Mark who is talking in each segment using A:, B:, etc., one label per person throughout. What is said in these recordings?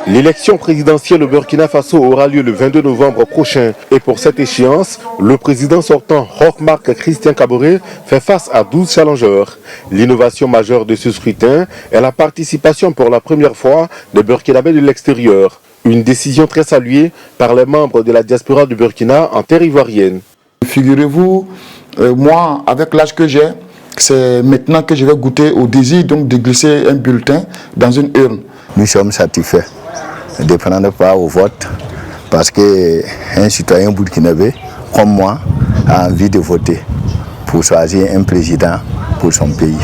A: L'élection présidentielle au Burkina Faso aura lieu le 22 novembre prochain et pour cette échéance, le président sortant Roch-Marc Christian Kaboré fait face à 12 challengeurs. L'innovation majeure de ce scrutin est la participation pour la première fois des Burkinabés de l'extérieur. Une décision très saluée par les membres de la diaspora du Burkina en terre ivoirienne.
B: Figurez-vous, moi, avec l'âge que j'ai, c'est maintenant que je vais goûter au désir donc, de glisser un bulletin dans une urne.
C: Nous sommes satisfaits de prendre part au vote parce qu'un citoyen burkinabé comme moi a envie de voter pour choisir un président pour son pays.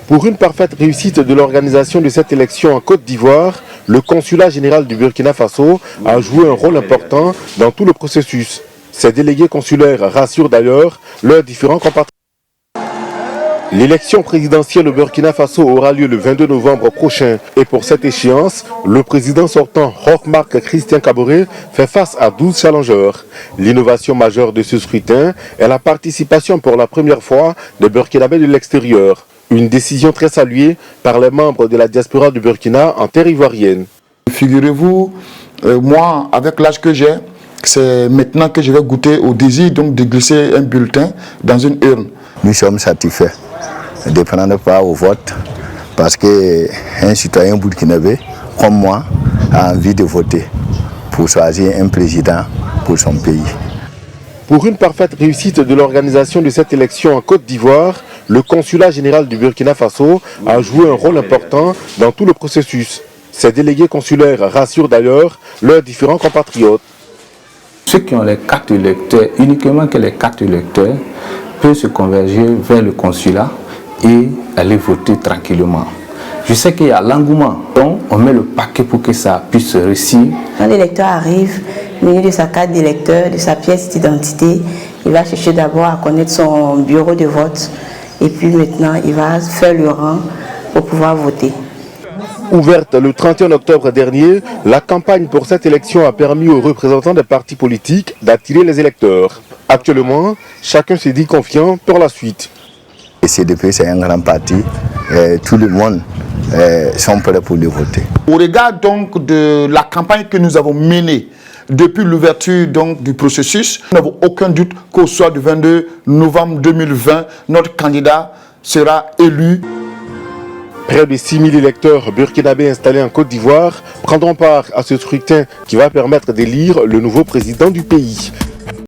A: Pour une parfaite réussite de l'organisation de cette élection en Côte d'Ivoire, le consulat général du Burkina Faso a joué un rôle important dans tout le processus. Ces délégués consulaires rassurent d'ailleurs leurs différents compatriotes. L'élection présidentielle au Burkina Faso aura lieu le 22 novembre prochain et pour cette échéance, le président sortant Roch-Marc Christian Kaboré fait face à 12 challengeurs. L'innovation majeure de ce scrutin est la participation pour la première fois des Burkinabés de l'extérieur. Une décision très saluée par les membres de la diaspora du Burkina en terre ivoirienne.
B: Figurez-vous, moi, avec l'âge que j'ai, c'est maintenant que je vais goûter au désir donc, de glisser un bulletin dans une urne.
C: Nous sommes satisfaits de prendre part au vote parce qu'un citoyen burkinabé comme moi a envie de voter pour choisir un président pour son pays.
A: Pour une parfaite réussite de l'organisation de cette élection en Côte d'Ivoire, le consulat général du Burkina Faso a joué un rôle important dans tout le processus. Ces délégués consulaires rassurent d'ailleurs leurs différents compatriotes.
D: Ceux qui ont les cartes électeurs, uniquement que les cartes électeurs, peuvent se converger vers le consulat et aller voter tranquillement. Je sais qu'il y a l'engouement, donc on met le paquet pour que ça puisse réussir.
E: Quand l'électeur arrive, muni de sa carte d'électeur, de sa pièce d'identité, il va chercher d'abord à connaître son bureau de vote et puis maintenant il va faire le rang pour pouvoir voter.
A: Ouverte le 31 octobre dernier, la campagne pour cette élection a permis aux représentants des partis politiques d'attirer les électeurs. Actuellement, chacun se dit confiant pour la suite.
C: Le CDP, c'est un grand parti, tout le monde sont prêts pour le voter.
B: Au regard donc de la campagne que nous avons menée depuis l'ouverture donc du processus, nous n'avons aucun doute qu'au soir du 22 novembre 2020, notre candidat sera élu.
A: Près de 6 000 électeurs burkinabés installés en Côte d'Ivoire prendront part à ce scrutin qui va permettre d'élire le nouveau président du pays.